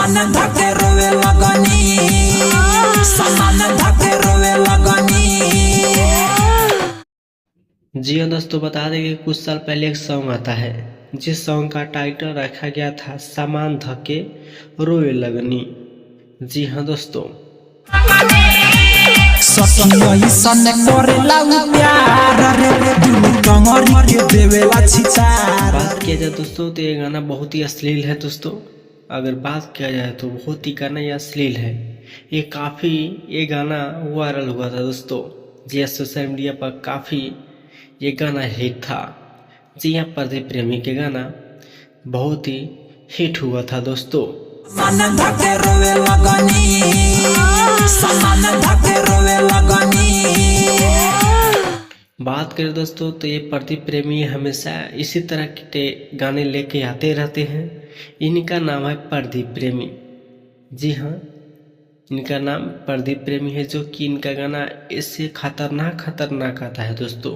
सामान धके रोवे लगनी, सामान धके रोवे लगनी। जी हाँ दोस्तों, बता दें कि कुछ साल पहले एक सॉन्ग आता है जिस सॉन्ग का टाइटल रखा गया था सामान धके रोवे लगनी। जी हाँ दोस्तों, बात किया जाए दोस्तों तो ये गाना बहुत ही अश्लील है दोस्तों। अगर बात किया जाए तो बहुत ही गाना ये अश्लील है। ये गाना वायरल हुआ था दोस्तों। जी सोशल मीडिया पर काफ़ी ये गाना हिट था। जी हाँ, प्रदीप प्रेमी के गाना बहुत ही हिट हुआ था दोस्तों। सामान धके रोवे लगनी, सामान धके रोवे लगनी। बात करें दोस्तों तो ये प्रदीप प्रेमी हमेशा इसी तरह के गाने लेके आते रहते हैं। इनका नाम है प्रदीप प्रेमी। जी हाँ, इनका नाम प्रदीप प्रेमी है, जो कि इनका गाना इससे खतरनाक आता है दोस्तों।